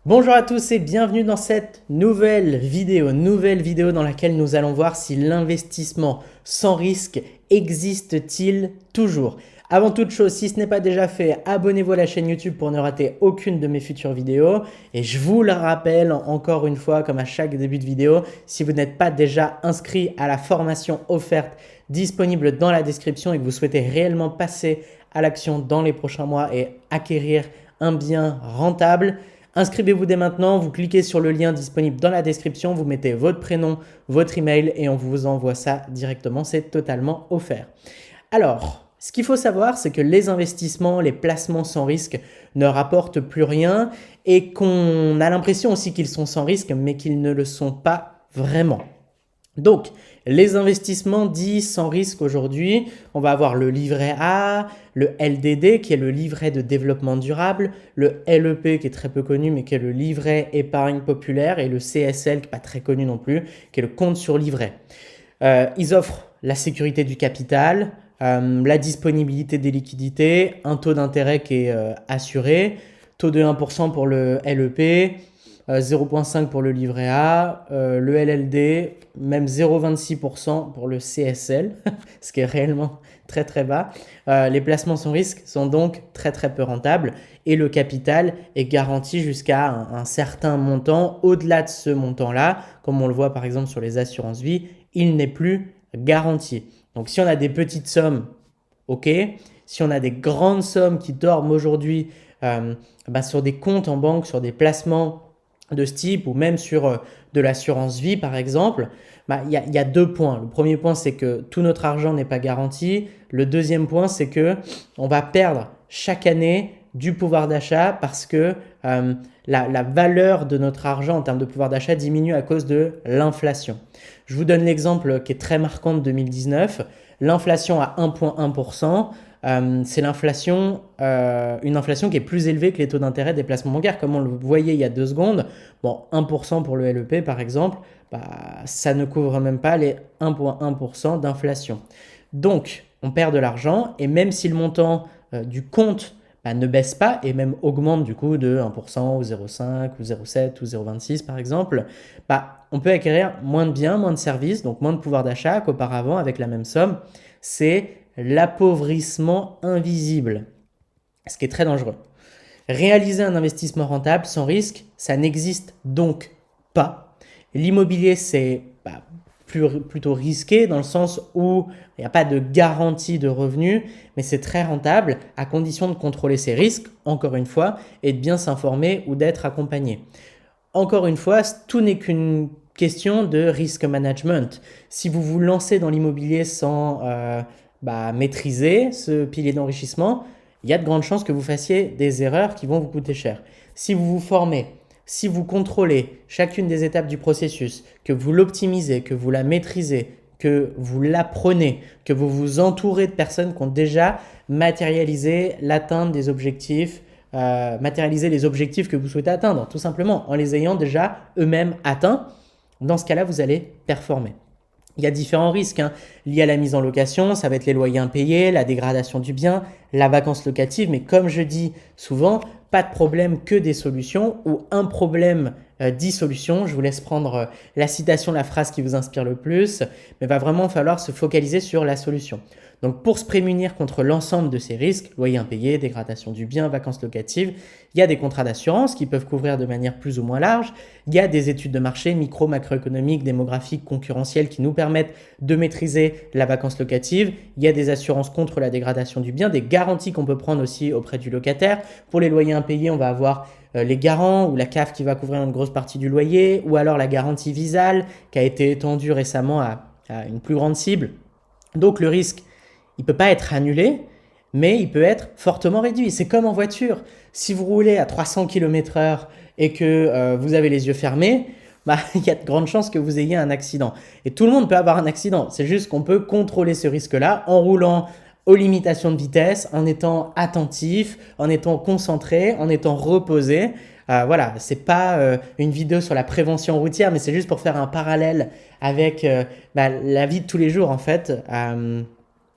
Bonjour à tous et bienvenue dans cette nouvelle vidéo dans laquelle nous allons voir si l'investissement sans risque existe-t-il toujours. Avant toute chose, si ce n'est pas déjà fait, abonnez-vous à la chaîne YouTube pour ne rater aucune de mes futures vidéos. Et je vous le rappelle encore une fois, comme à chaque début de vidéo, si vous n'êtes pas déjà inscrit à la formation offerte disponible dans la description et que vous souhaitez réellement passer à l'action dans les prochains mois et acquérir un bien rentable, inscrivez-vous dès maintenant, vous cliquez sur le lien disponible dans la description, vous mettez votre prénom, votre email et on vous envoie ça directement, c'est totalement offert. Alors, ce qu'il faut savoir, c'est que les investissements, les placements sans risque ne rapportent plus rien et qu'on a l'impression aussi qu'ils sont sans risque, mais qu'ils ne le sont pas vraiment. Donc, les investissements dits sans risque aujourd'hui, on va avoir le livret A, le LDD qui est le livret de développement durable, le LEP qui est très peu connu mais qui est le livret épargne populaire et le CSL qui n'est pas très connu non plus, qui est le compte sur livret. Ils offrent la sécurité du capital, la disponibilité des liquidités, un taux d'intérêt qui est assuré, taux de 1% pour le LEP, 0,5 pour le livret A, le LLD, même 0,26% pour le CSL, ce qui est réellement très très bas. Les placements sans risque sont donc très très peu rentables et le capital est garanti jusqu'à un certain montant. Au-delà de ce montant-là, comme on le voit par exemple sur les assurances vie, il n'est plus garanti. Donc si on a des petites sommes, ok. Si on a des grandes sommes qui dorment aujourd'hui sur des comptes en banque, sur des placements de ce type ou même sur de l'assurance vie par exemple, y a deux points. Le premier point, c'est que tout notre argent n'est pas garanti. Le deuxième point, c'est que on va perdre chaque année du pouvoir d'achat parce que la valeur de notre argent en termes de pouvoir d'achat diminue à cause de l'inflation. Je vous donne l'exemple qui est très marquant de 2019. L'inflation à 1,1%, c'est une inflation qui est plus élevée que les taux d'intérêt des placements bancaires. Comme on le voyait il y a 2 secondes, bon, 1% pour le LEP par exemple, ça ne couvre même pas les 1,1% d'inflation. Donc, on perd de l'argent et même si le montant du compte ne baisse pas et même augmente du coup de 1% ou 0,5 ou 0,7 ou 0,26 par exemple, on peut acquérir moins de biens, moins de services, donc moins de pouvoir d'achat qu'auparavant avec la même somme. C'est l'appauvrissement invisible, ce qui est très dangereux. Réaliser un investissement rentable sans risque, ça n'existe donc pas. L'immobilier, c'est plutôt risqué dans le sens où il n'y a pas de garantie de revenus, mais c'est très rentable à condition de contrôler ses risques, encore une fois, et de bien s'informer ou d'être accompagné. Encore une fois, tout n'est qu'une question de risk management. Si vous vous lancez dans l'immobilier sans maîtriser ce pilier d'enrichissement, il y a de grandes chances que vous fassiez des erreurs qui vont vous coûter cher. Si vous vous formez, si vous contrôlez chacune des étapes du processus, que vous l'optimisez, que vous la maîtrisez, que vous l'apprenez, que vous vous entourez de personnes qui ont déjà matérialisé l'atteinte des objectifs, matérialiser les objectifs que vous souhaitez atteindre, tout simplement en les ayant déjà eux-mêmes atteints. Dans ce cas-là, vous allez performer. Il y a différents risques liés à la mise en location, ça va être les loyers impayés, la dégradation du bien, la vacance locative, mais comme je dis souvent, pas de problème que des solutions ou un problème 10 solutions. Je vous laisse prendre la citation, la phrase qui vous inspire le plus, mais va vraiment falloir se focaliser sur la solution. Donc pour se prémunir contre l'ensemble de ces risques, loyer impayé, dégradation du bien, vacances locatives, il y a des contrats d'assurance qui peuvent couvrir de manière plus ou moins large, il y a des études de marché micro, macroéconomiques, démographiques, concurrentielles qui nous permettent de maîtriser la vacance locative, il y a des assurances contre la dégradation du bien, des garanties qu'on peut prendre aussi auprès du locataire. Pour les loyers impayés, on va avoir les garants ou la CAF qui va couvrir une grosse partie du loyer, ou alors la garantie Visale qui a été étendue récemment à une plus grande cible. Donc le risque, il ne peut pas être annulé, mais il peut être fortement réduit. C'est comme en voiture. Si vous roulez à 300 km/h et que vous avez les yeux fermés, il y a de grandes chances que vous ayez un accident. Et tout le monde peut avoir un accident. C'est juste qu'on peut contrôler ce risque-là en roulant aux limitations de vitesse, en étant attentif, en étant concentré, en étant reposé. Voilà, c'est pas une vidéo sur la prévention routière, mais c'est juste pour faire un parallèle avec la vie de tous les jours en fait.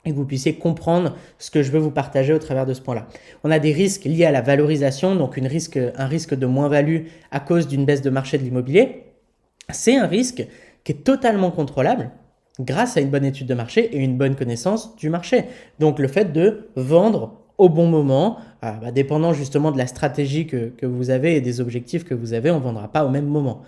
et que vous puissiez comprendre ce que je veux vous partager au travers de ce point-là. On a des risques liés à la valorisation, donc un risque de moins-value à cause d'une baisse de marché de l'immobilier. C'est un risque qui est totalement contrôlable grâce à une bonne étude de marché et une bonne connaissance du marché. Donc le fait de vendre au bon moment, dépendant justement de la stratégie que vous avez et des objectifs que vous avez, on ne vendra pas au même moment.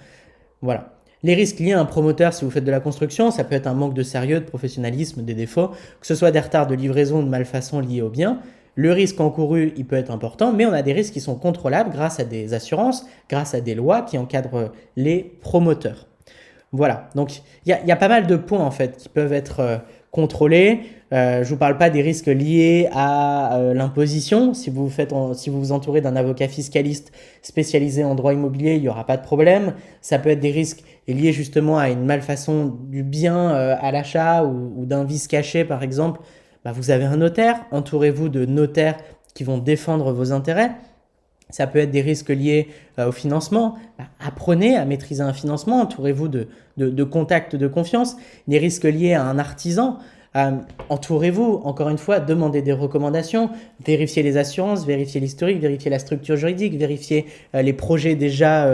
Voilà. Les risques liés à un promoteur si vous faites de la construction, ça peut être un manque de sérieux, de professionnalisme, des défauts, que ce soit des retards de livraison ou de malfaçon liés au bien. Le risque encouru, il peut être important, mais on a des risques qui sont contrôlables grâce à des assurances, grâce à des lois qui encadrent les promoteurs. Voilà, donc il y a pas mal de points en fait qui peuvent être contrôlés. Je ne vous parle pas des risques liés à l'imposition. Si vous vous entourez d'un avocat fiscaliste spécialisé en droit immobilier, il n'y aura pas de problème. Ça peut être des risques liés justement à une malfaçon du bien à l'achat ou d'un vice caché par exemple. Vous avez un notaire, entourez-vous de notaires qui vont défendre vos intérêts. Ça peut être des risques liés au financement. Apprenez à maîtriser un financement, entourez-vous de contacts de confiance. Des risques liés à un artisan. Entourez-vous, encore une fois, demandez des recommandations, vérifiez les assurances, vérifiez l'historique, vérifiez la structure juridique, vérifiez les projets déjà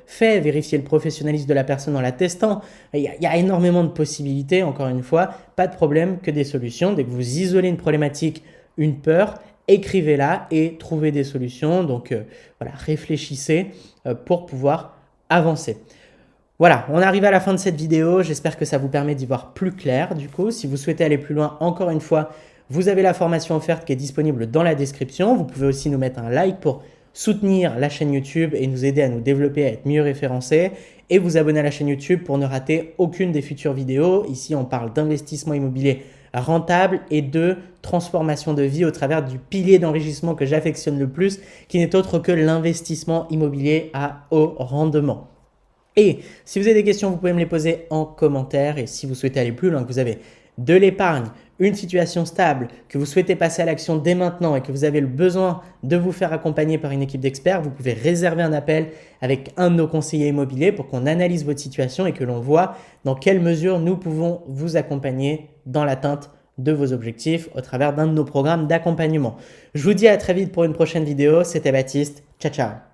faits, vérifiez le professionnalisme de la personne en l'attestant. Il y a énormément de possibilités, encore une fois, pas de problème que des solutions. Dès que vous isolez une problématique, une peur, écrivez-la et trouvez des solutions. Donc voilà, réfléchissez pour pouvoir avancer. Voilà, on arrive à la fin de cette vidéo. J'espère que ça vous permet d'y voir plus clair. Du coup, si vous souhaitez aller plus loin, encore une fois, vous avez la formation offerte qui est disponible dans la description. Vous pouvez aussi nous mettre un like pour soutenir la chaîne YouTube et nous aider à nous développer, à être mieux référencés. Et vous abonner à la chaîne YouTube pour ne rater aucune des futures vidéos. Ici, on parle d'investissement immobilier rentable et de transformation de vie au travers du pilier d'enrichissement que j'affectionne le plus, qui n'est autre que l'investissement immobilier à haut rendement. Et si vous avez des questions, vous pouvez me les poser en commentaire. Et si vous souhaitez aller plus loin, que vous avez de l'épargne, une situation stable, que vous souhaitez passer à l'action dès maintenant et que vous avez le besoin de vous faire accompagner par une équipe d'experts, vous pouvez réserver un appel avec un de nos conseillers immobiliers pour qu'on analyse votre situation et que l'on voit dans quelle mesure nous pouvons vous accompagner dans l'atteinte de vos objectifs au travers d'un de nos programmes d'accompagnement. Je vous dis à très vite pour une prochaine vidéo. C'était Baptiste. Ciao, ciao.